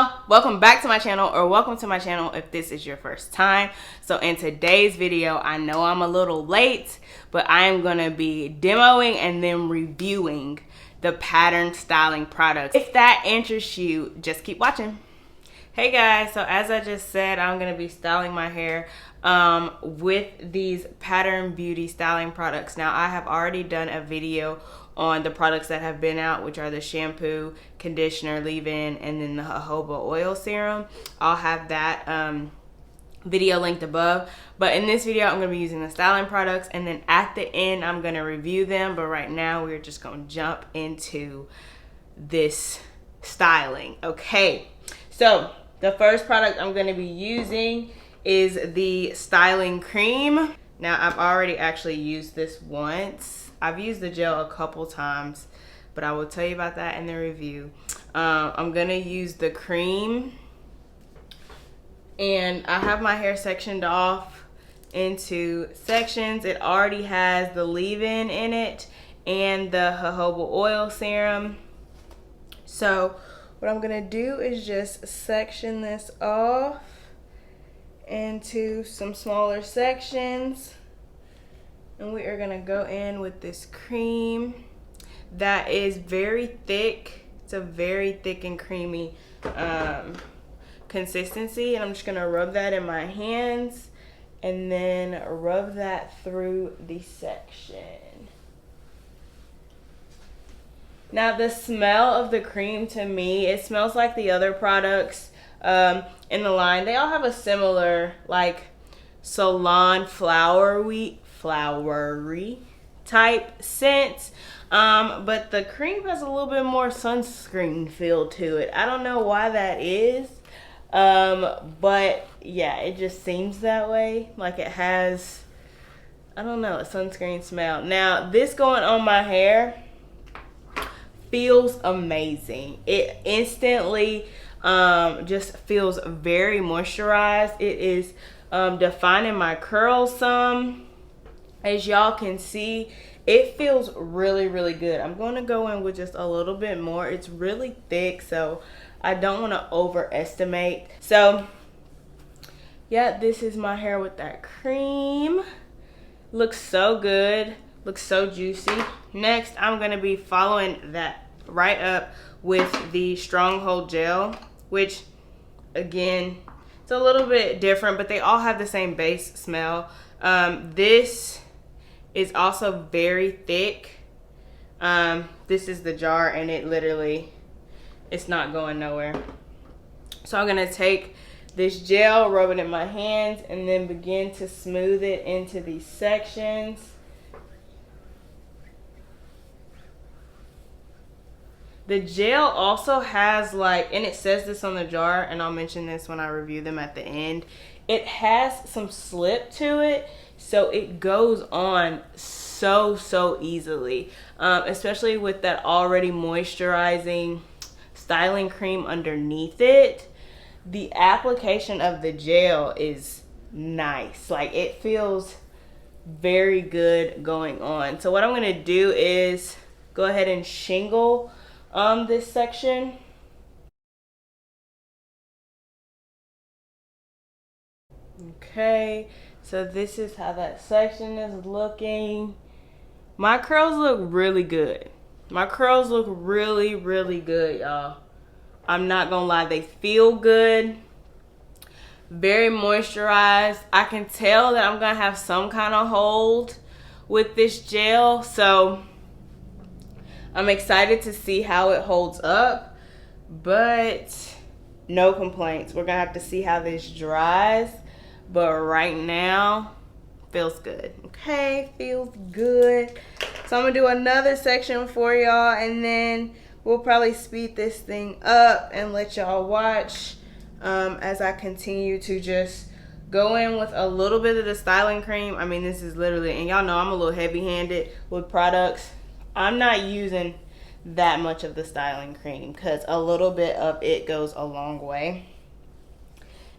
y'all, welcome back to my channel, or welcome to my channel if this is your first time. So in today's video, I know I'm a little late, but I am gonna be demoing and then reviewing the pattern styling products. If that interests you, just keep watching. Hey guys, so as I just said, I'm gonna be styling my hair with these Pattern Beauty styling products. Now I have already done a video on the products that have been out, which are the shampoo, conditioner, leave-in, and then the jojoba oil serum. I'll have that video linked above. But in this video, I'm going to be using the styling products, and then at the end, I'm going to review them. But right now, we're just going to jump into this styling. Okay, so the first product I'm going to be using is the styling cream. Now, I've already actually used this once. I've used the gel a couple times, but I will tell you about that in the review. I'm gonna use the cream, and I have my hair sectioned off into sections. It already has the leave-in in it and the jojoba oil serum. So what I'm gonna do is just section this off into some smaller sections. And we are gonna go in with this cream that is very thick. It's a very thick and creamy consistency. And I'm just gonna rub that in my hands and then rub that through the section. Now the smell of the cream, to me, it smells like the other products in the line. They all have a similar like salon flowery type scent, but the cream has a little bit more sunscreen feel to it. I don't know why that is, but yeah, it just seems that way. Like it has, I don't know, a sunscreen smell. Now this going on my hair feels amazing. It instantly just feels very moisturized. It is defining my curls some. As y'all can see, it feels really, really good. I'm going to go in with just a little bit more. It's really thick, so I don't want to overestimate. So, yeah, this is my hair with that cream. Looks so good. Looks so juicy. Next, I'm going to be following that right up with the Stronghold Gel, which, again, it's a little bit different, but they all have the same base smell. This is also very thick. This is the jar, and it literally, it's not going nowhere. So I'm gonna take this gel, rub it in my hands, and then begin to smooth it into these sections. The gel also has like, and it says this on the jar, and I'll mention this when I review them at the end, it has some slip to it, so it goes on so easily, especially with that already moisturizing styling cream underneath it. The application of the gel is nice. Like, it feels very good going on. So what I'm going to do is go ahead and shingle this section. Okay, so this is how that section is looking. My curls look really good. My curls look really, really good, y'all. I'm not gonna lie, they feel good. Very moisturized. I can tell that I'm gonna have some kind of hold with this gel, so I'm excited to see how it holds up, but no complaints. We're gonna have to see how this dries. But right now, feels good. Okay, feels good. So I'm gonna do another section for y'all, and then we'll probably speed this thing up and let y'all watch as I continue to just go in with a little bit of the styling cream. I mean, this is literally, and y'all know I'm a little heavy-handed with products. I'm not using that much of the styling cream because a little bit of it goes a long way.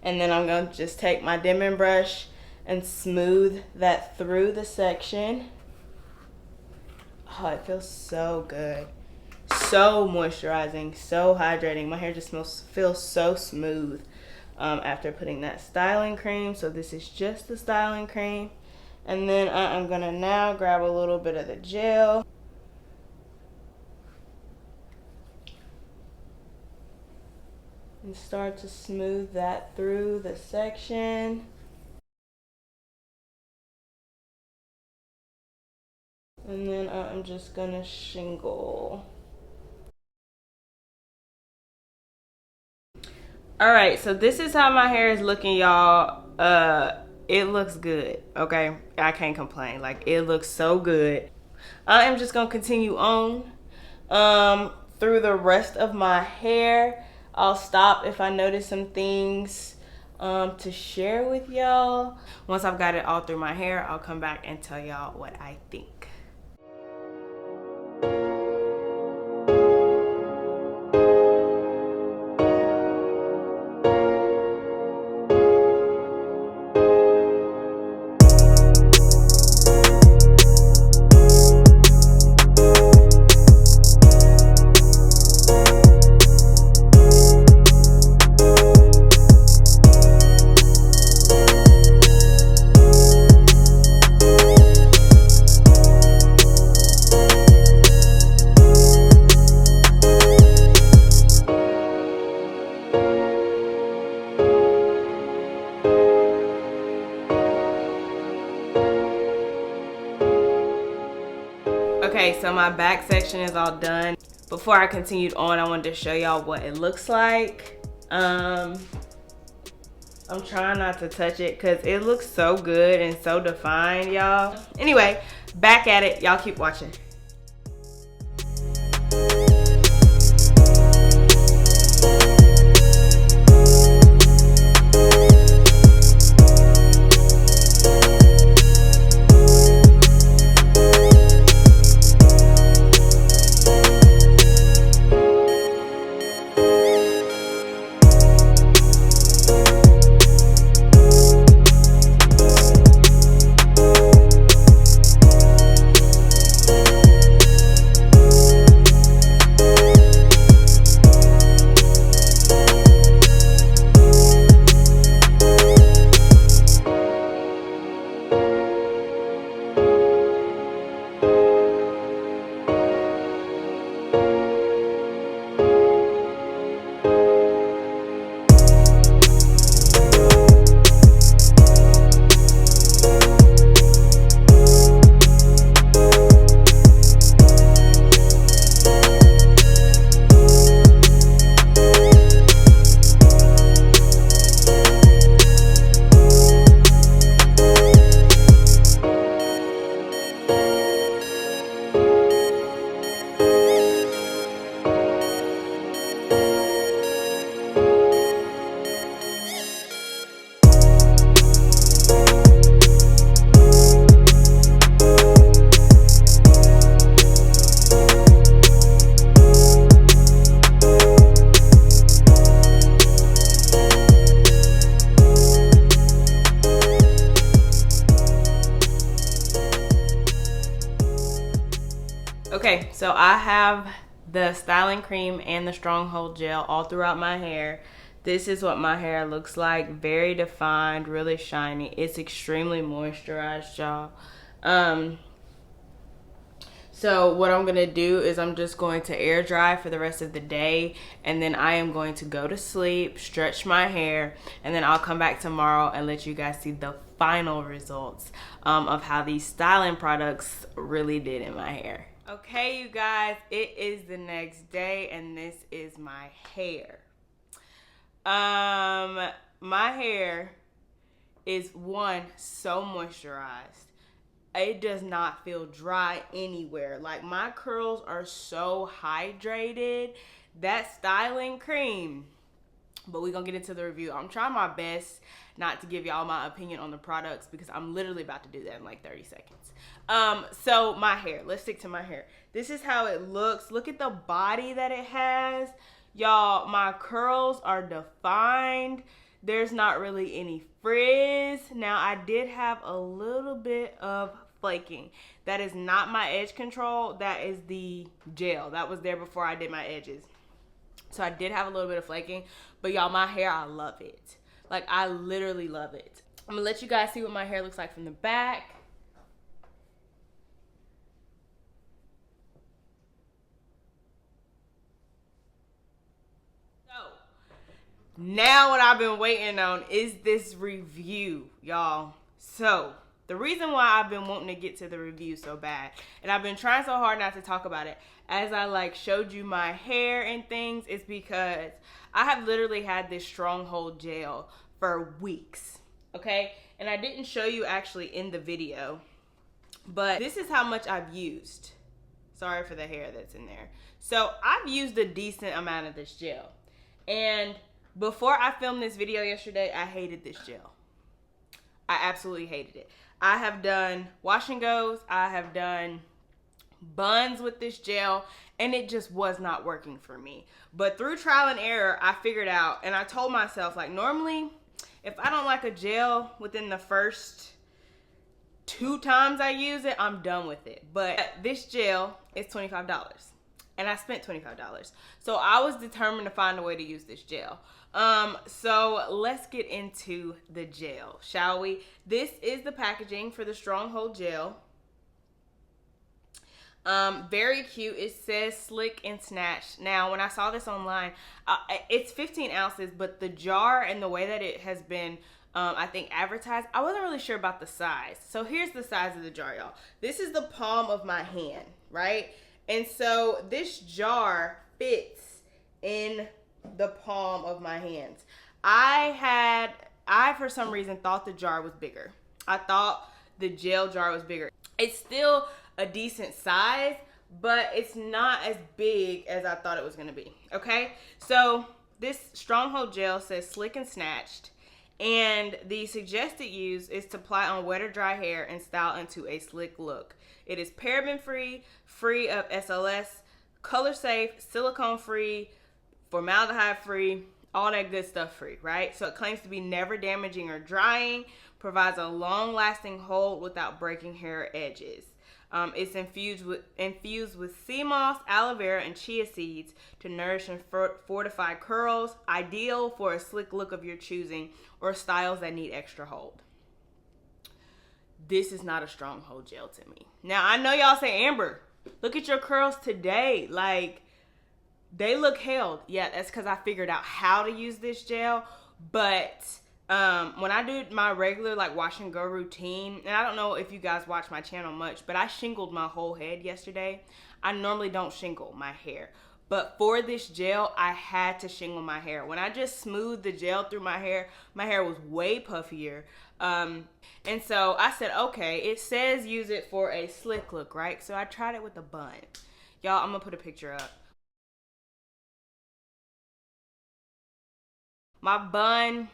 And then I'm going to just take my dimming brush and smooth that through the section. Oh, it feels so good. so moisturizing, so hydrating. My hair just feels so smooth after putting that styling cream. So this is just the styling cream. And then I'm gonna now grab a little bit of the gel. And start to smooth that through the section. And then I'm just gonna shingle. All right, so this is how my hair is looking, y'all. It looks good, okay? I can't complain. Like, it looks so good. I am just gonna continue on through the rest of my hair. I'll stop if I notice some things to share with y'all. Once I've got it all through my hair, I'll come back and tell y'all what I think. Okay, so my back section is all done. Before I continued on, I wanted to show y'all what it looks like. I'm trying not to touch it because it looks so good and so defined, y'all. Anyway, back at it. Y'all keep watching. Okay, so I have the styling cream and the stronghold gel all throughout my hair. This is what my hair looks like. Very defined, really shiny. It's extremely moisturized, y'all. So what I'm gonna do is I'm just going to air dry for the rest of the day, and then I am going to go to sleep, stretch my hair, and then I'll come back tomorrow and let you guys see the final results of how these styling products really did in my hair. Okay, you guys, it is the next day and this is my hair. My hair is so moisturized. It does not feel dry anywhere. Like, my curls are so hydrated. That styling cream, but we're gonna get into the review. I'm trying my best not to give y'all my opinion on the products because I'm literally about to do that in like 30 seconds. So my hair, let's stick to my hair. This is how it looks. Look at the body that it has. Y'all, my curls are defined. There's not really any frizz. Now, I did have a little bit of flaking. That is not my edge control. That is the gel. That was there before I did my edges. So I did have a little bit of flaking. But y'all, my hair, I love it. Like, I literally love it. I'm gonna let you guys see what my hair looks like from the back. So, now what I've been waiting on is this review, y'all. So, the reason why I've been wanting to get to the review so bad, and I've been trying so hard not to talk about it, as I like showed you my hair and things, is because I have literally had this stronghold gel for weeks, okay? And I didn't show you actually in the video, but this is how much I've used. Sorry for the hair that's in there. So I've used a decent amount of this gel. And before I filmed this video yesterday, I hated this gel. I absolutely hated it. I have done wash and goes. I have done buns with this gel, and it just was not working for me. But through trial and error, I figured out, and I told myself, like, normally, if I don't like a gel within the first 2 times I use it, I'm done with it. But this gel is $25. And I spent $25. So I was determined to find a way to use this gel. So let's get into the gel, shall we? This is the packaging for the Stronghold gel. Very cute. It says slick and snatch. Now, when I saw this online, it's 15 ounces, but the jar and the way that it has been, I think, advertised, I wasn't really sure about the size. So here's the size of the jar, y'all. This is the palm of my hand, right? And so this jar fits in the palm of my hands. I for some reason thought the jar was bigger. I thought the gel jar was bigger. It's still a decent size, but it's not as big as I thought it was gonna be, okay? So this Stronghold gel says slick and snatched, and the suggested use is to apply on wet or dry hair and style into a slick look. It is paraben free, free of SLS, color safe, silicone free, formaldehyde free, all that good stuff free, right? So it claims to be never damaging or drying, provides a long lasting hold without breaking hair edges. It's infused with sea moss, aloe vera, and chia seeds to nourish and fortify curls, ideal for a slick look of your choosing or styles that need extra hold. This is not a Stronghold gel to me. Now, I know y'all say, Amber, look at your curls today. Like, they look held. Yeah, that's because I figured out how to use this gel. But when I do my regular like wash and go routine, and I don't know if you guys watch my channel much, but I shingled my whole head yesterday. I normally don't shingle my hair, but for this gel, I had to shingle my hair. When I just smoothed the gel through my hair was way puffier. And so I said, okay, it says use it for a slick look, right? So I tried it with a bun. Y'all, I'm gonna put a picture up. My bun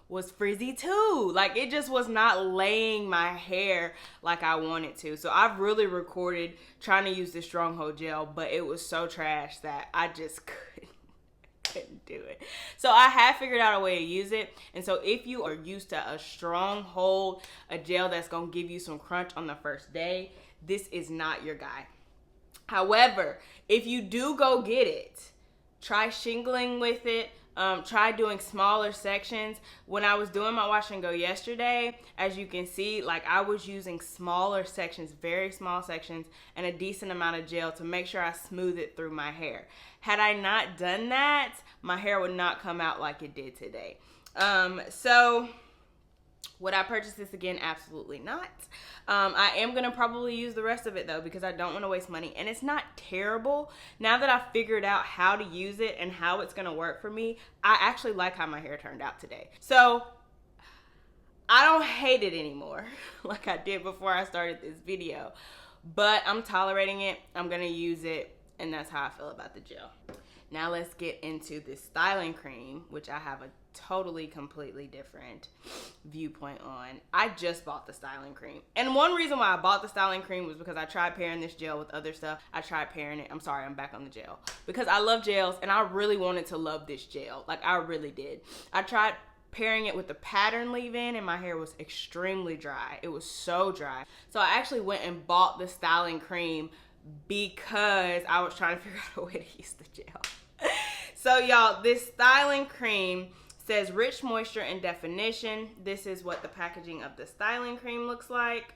was frizzy too. Like, it just was not laying my hair like I wanted to. So I've really recorded trying to use this Stronghold gel, but it was so trash that I just couldn't do it. So I have figured out a way to use it. And so if you are used to a Stronghold, a gel that's gonna give you some crunch on the first day, this is not your guy. However, if you do go get it, try shingling with it. Try doing smaller sections. When I was doing my wash and go yesterday, as you can see, like, I was using smaller sections, very small sections, and a decent amount of gel to make sure I smooth it through my hair. Had I not done that, my hair would not come out like it did today. So would I purchase this again? Absolutely not. I am going to probably use the rest of it though, because I don't want to waste money. And it's not terrible. Now that I've figured out how to use it and how it's going to work for me, I actually like how my hair turned out today. So I don't hate it anymore like I did before I started this video. But I'm tolerating it. I'm going to use it. And that's how I feel about the gel. Now let's get into this styling cream, which I have a totally, completely different viewpoint on. I just bought the styling cream. And one reason why I bought the styling cream was because I tried pairing this gel with other stuff. I tried pairing it. I'm sorry, I'm back on the gel. Because I love gels and I really wanted to love this gel. Like, I really did. I tried pairing it with the pattern leave-in, and my hair was extremely dry. It was so dry. So I actually went and bought the styling cream because I was trying to figure out a way to use the gel. So y'all, this styling cream says rich moisture and definition. This is what the packaging of the styling cream looks like.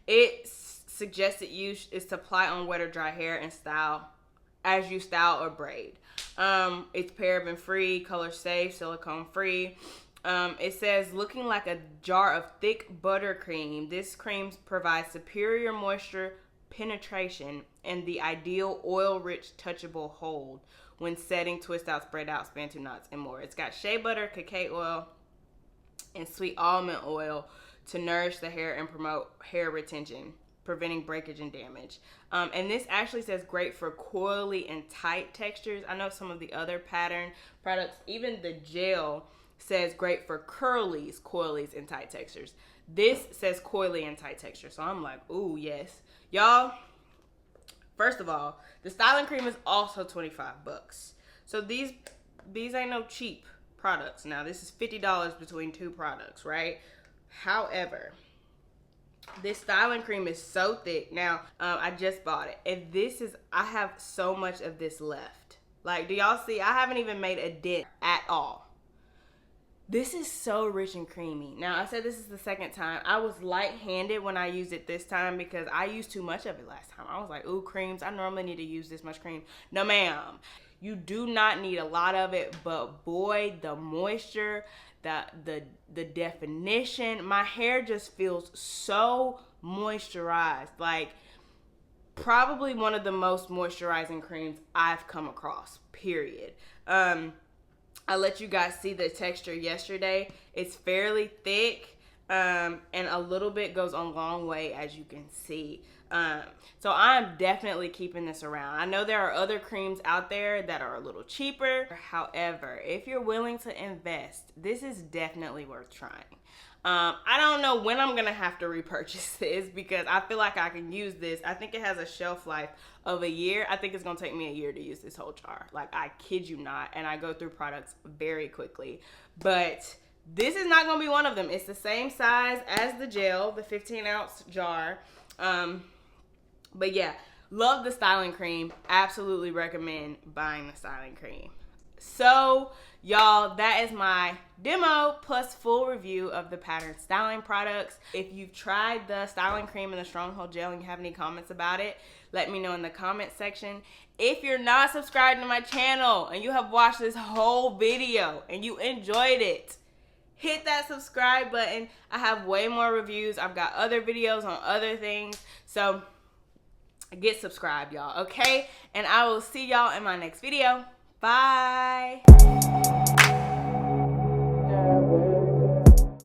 It suggested use is to apply on wet or dry hair and style as you style or braid. It's paraben free, color safe, silicone free. It says looking like a jar of thick buttercream. This cream provides superior moisture penetration and the ideal oil-rich touchable hold when setting, twist out, spread out, span to knots, and more. It's got shea butter, cacao oil, and sweet almond oil to nourish the hair and promote hair retention, preventing breakage and damage. And this actually says great for coily and tight textures. I know some of the other pattern products, even the gel says great for curlies, coilies, and tight textures. This says coily and tight texture. So I'm like, ooh, yes. Y'all, first of all, the styling cream is also $25. So these ain't no cheap products. Now, this is $50 between two products, right? However, this styling cream is so thick. Now, I just bought it. And I have so much of this left. Like, do y'all see? I haven't even made a dent at all. This is so rich and creamy. Now, I said this is the second time. I was light-handed when I used it this time because I used too much of it last time. I was like, ooh, creams. I normally need to use this much cream. No, ma'am. You do not need a lot of it, but boy, the moisture, the definition, my hair just feels so moisturized. Like, probably one of the most moisturizing creams I've come across, period. I let you guys see the texture yesterday. It's fairly thick, and a little bit goes a long way, as you can see. So I'm definitely keeping this around. I know there are other creams out there that are a little cheaper. However, if you're willing to invest, this is definitely worth trying. I don't know when I'm gonna have to repurchase this because I feel like I can use this. I think it has a shelf life of a year. I think it's gonna take me a year to use this whole jar. Like, I kid you not. And I go through products very quickly. But this is not gonna be one of them. It's the same size as the gel, the 15-ounce jar. But yeah, love the styling cream. Absolutely recommend buying the styling cream. So, y'all, that is my demo plus full review of the Pattern styling products. If you've tried the styling cream and the Stronghold gel and you have any comments about it, let me know in the comment section. If you're not subscribed to my channel and you have watched this whole video and you enjoyed it, hit that subscribe button. I have way more reviews. I've got other videos on other things. So, get subscribed, y'all, okay? And I will see y'all in my next video. Bye.